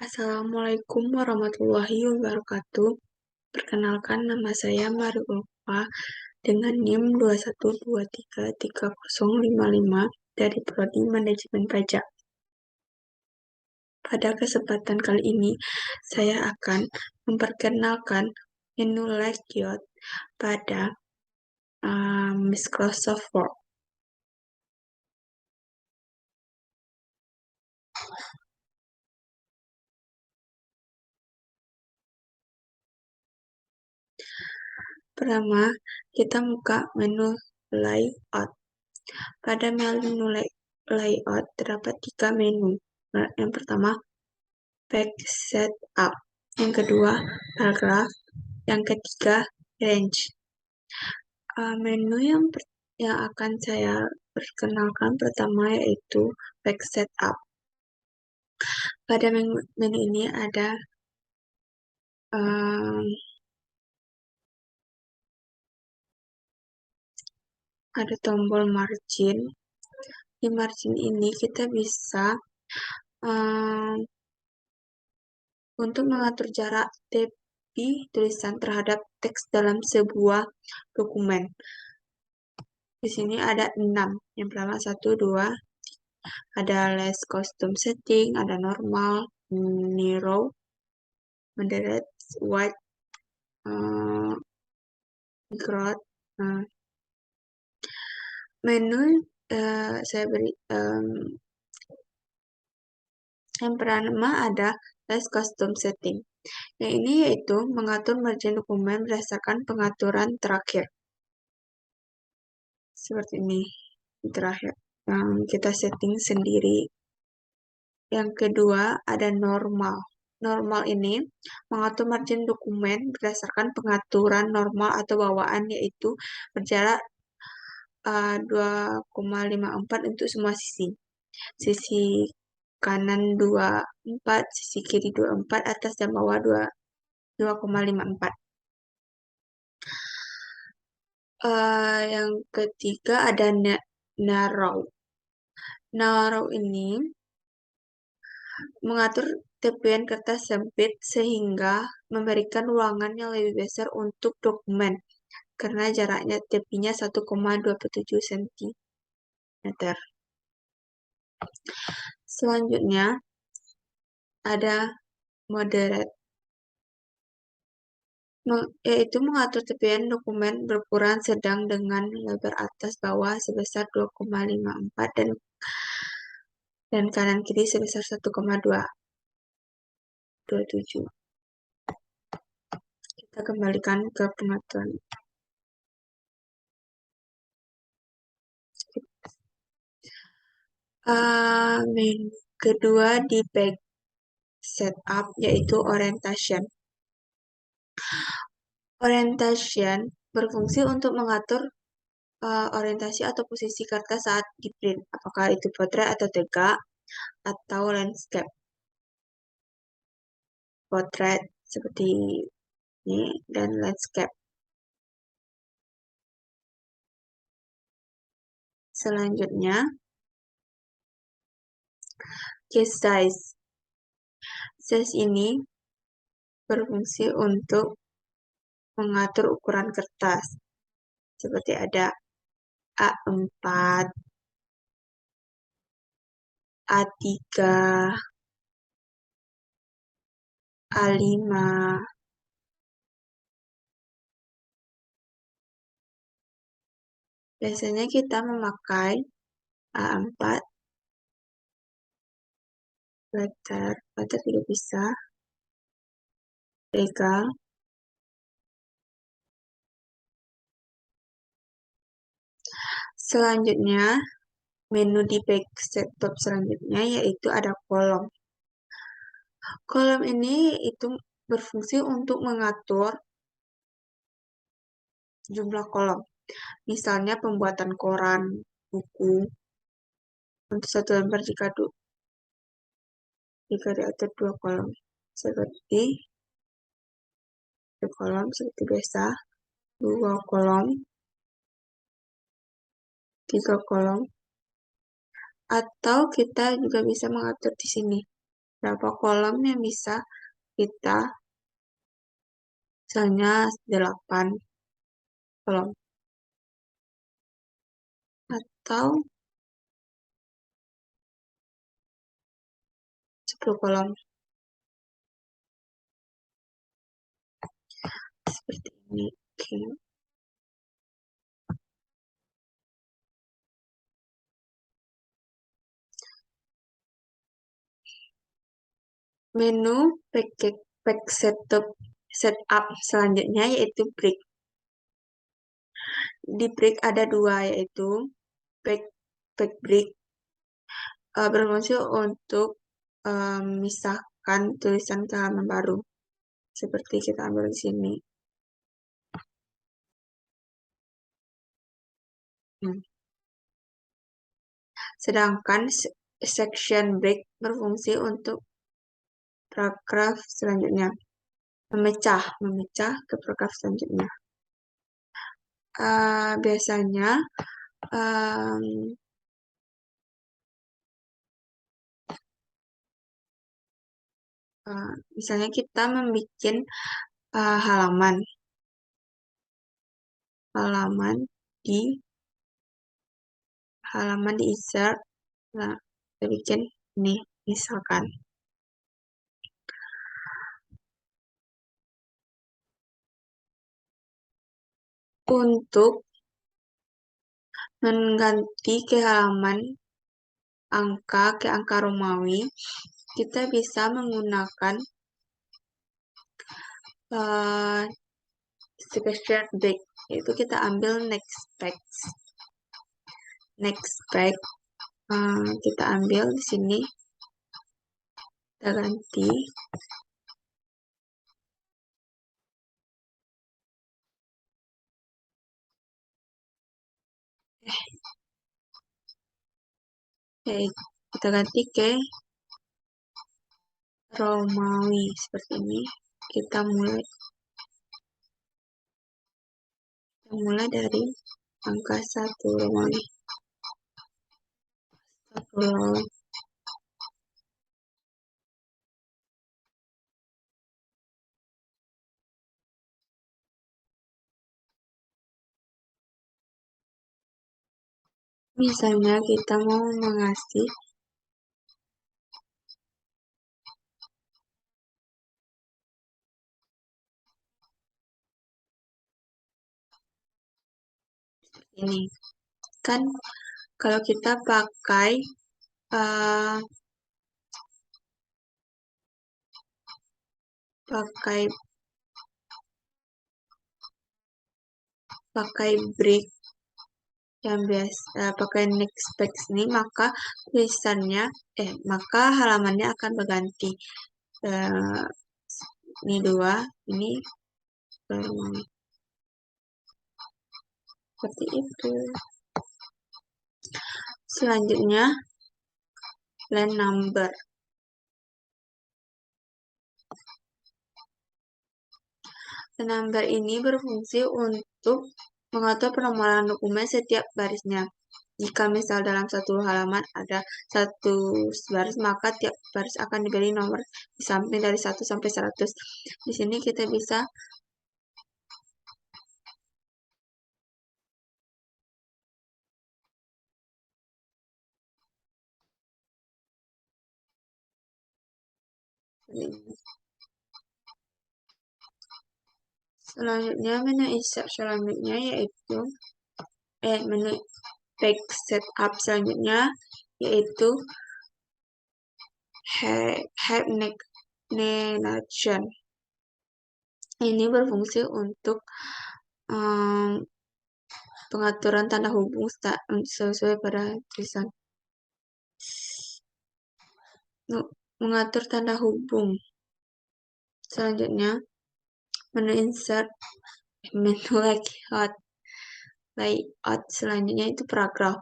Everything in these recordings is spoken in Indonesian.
Assalamualaikum warahmatullahi wabarakatuh. Perkenalkan, nama saya Mariulfa dengan NIM 212333055 dari Prodi Manajemen Pajak. Pada kesempatan kali ini, saya akan memperkenalkan menu layout pada Microsoft Word. Pertama, kita buka menu layout. Pada menu layout terdapat 3 menu. Yang pertama, page setup. Yang kedua, paragraph. Yang ketiga, range. Menu yang akan saya perkenalkan pertama yaitu page setup. Pada menu ini ada tombol margin. Di margin ini kita bisa untuk mengatur jarak tepi tulisan terhadap teks dalam sebuah dokumen. Di sini ada 6. Yang pertama 1, 2, ada less custom setting, ada normal, narrow, moderate, wide, crowd. Menu saya beri yang pertama ada less custom setting. Yang ini yaitu mengatur margin dokumen berdasarkan pengaturan terakhir. Seperti ini terakhir yang kita setting sendiri. Yang kedua ada normal. Normal ini mengatur margin dokumen berdasarkan pengaturan normal atau bawaan, yaitu berjarak 2,54 untuk semua sisi. Sisi kanan 24, sisi kiri 24, atas dan bawah 2,54. Yang ketiga ada narrow. Narrow ini mengatur tepian kertas sempit sehingga memberikan ruangan yang lebih besar untuk dokumen karena jaraknya tepinya 1,27 cm. Selanjutnya ada moderate, yaitu mengatur tepian dokumen berukuran sedang dengan lebar atas bawah sebesar 2,54 dan kanan kiri sebesar 1,27. Kita kembalikan ke pengaturan. Menu kedua di page setup yaitu orientation. Orientation berfungsi untuk mengatur orientasi atau posisi kertas saat di print, apakah itu potret atau tegak atau landscape. Potret seperti ini dan landscape. Selanjutnya case size. Size ini berfungsi untuk mengatur ukuran kertas. Seperti ada A4, A3, A5. Biasanya kita memakai A4, letter juga bisa, legal. Selanjutnya, menu di page setup selanjutnya yaitu ada kolom. Kolom ini itu berfungsi untuk mengatur jumlah kolom. Misalnya pembuatan koran, buku, untuk satu lembar jika diatur 2 kolom. Seperti 1 kolom seperti biasa, 2 kolom, 3 kolom, Atau kita juga bisa mengatur di sini berapa kolom yang bisa kita, misalnya 8 kolom atau 10 kolom seperti ini. Oke. Menu page setup selanjutnya yaitu break. Di break ada dua, yaitu page break berfungsi untuk memisahkan tulisan ke halaman baru. Seperti kita ambil di sini. Sedangkan section break berfungsi untuk paragraf selanjutnya. Memecah ke paragraf selanjutnya. Biasanya misalnya kita membuat halaman di insert. Nah, kita bikin ini misalkan untuk mengganti ke halaman ke angka Romawi, kita bisa menggunakan section break, yaitu kita ambil next page, kita ambil di sini, kita ganti ke Romawi seperti ini. Kita mulai dari angka 1 Romawi. Misalnya kita mau mengasih ini, kan kalau kita pakai break yang biasa pakai next page ini, maka tulisannya maka halamannya akan berganti. Ini 2, ini seperti itu. Selanjutnya line number. Line number ini berfungsi untuk mengatur penomoran dokumen setiap barisnya. Jika misal dalam satu halaman ada 1 baris, maka tiap baris akan diberi nomor di samping dari 1 sampai 100. Di sini kita bisa selanjutnya menu insert selanjutnya yaitu menu page setup selanjutnya yaitu Help Navigation. Ini berfungsi untuk pengaturan tanda hubung sesuai pada tulisan. Mengatur tanda hubung. Selanjutnya menu insert, menu layout selanjutnya itu paragraf.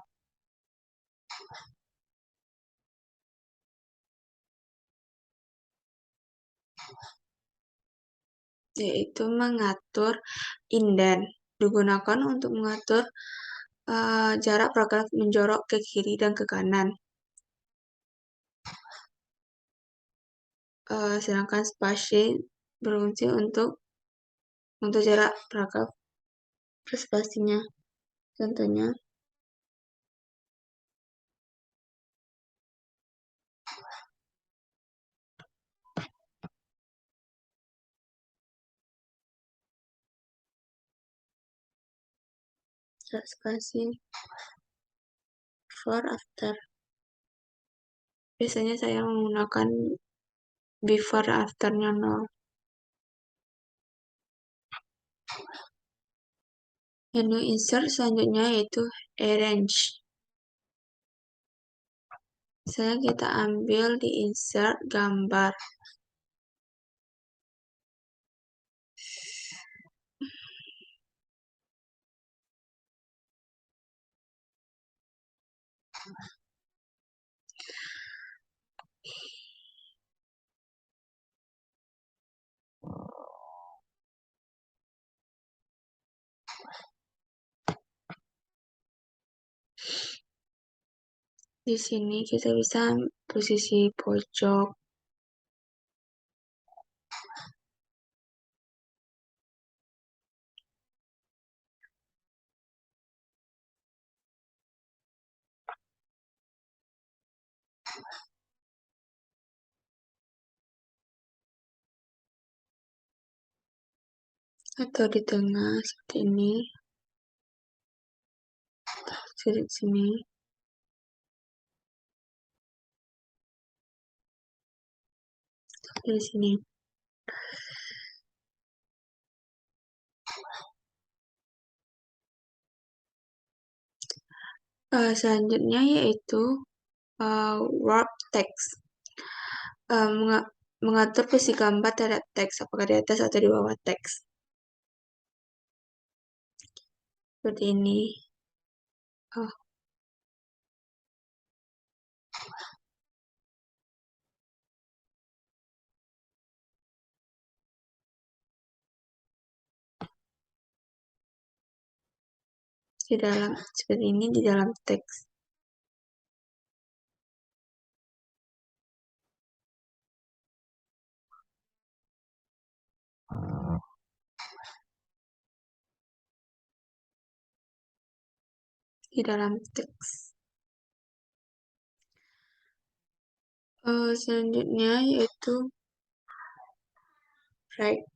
Yaitu mengatur indent, digunakan untuk mengatur jarak paragraf menjorok ke kiri dan ke kanan. sedangkan spasi berfungsi untuk jarak paragraf per spasinya. Contohnya, jarak spasi before after. Biasanya saya menggunakan before afternya 0. Menu insert selanjutnya yaitu arrange. Misalnya kita ambil di insert gambar. Di sini kita bisa posisi pojok, atau di tengah seperti ini, di sini, di sini. Selanjutnya yaitu wrap text. Mengatur posisi gambar terhadap teks, apakah di atas atau di bawah teks. Seperti ini. Di dalam seperti ini di dalam teks. Di dalam teks. Selanjutnya yaitu break.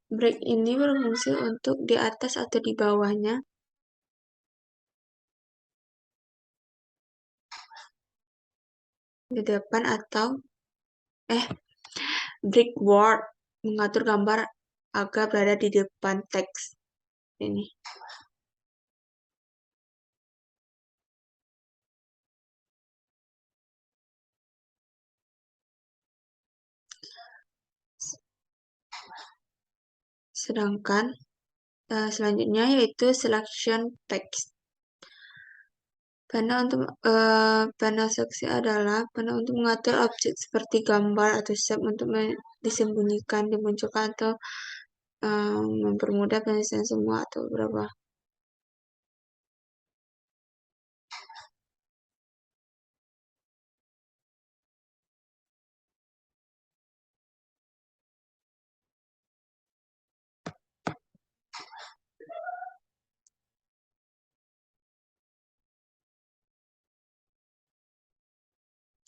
Break ini berfungsi untuk di atas atau di bawahnya. Di depan atau break word mengatur gambar agar berada di depan teks. Ini. Sedangkan selanjutnya yaitu selection text. Panel seksi adalah panel untuk mengatur objek seperti gambar atau shape untuk disembunyikan, dimunculkan atau mempermudah penyelesaian semua atau beberapa.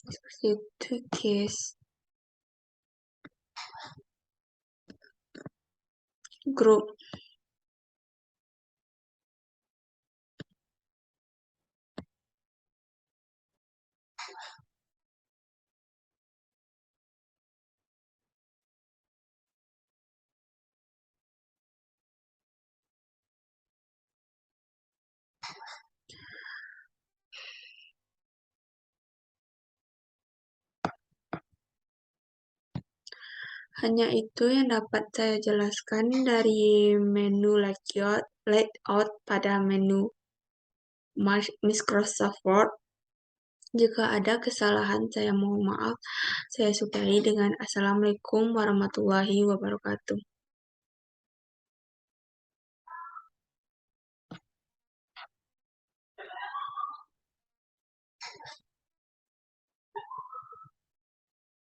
Seperti itu, guys. Group. Hanya itu yang dapat saya jelaskan dari menu layout pada menu Microsoft Word. Jika ada kesalahan, saya mohon maaf. Saya sudahi dengan Assalamualaikum warahmatullahi wabarakatuh.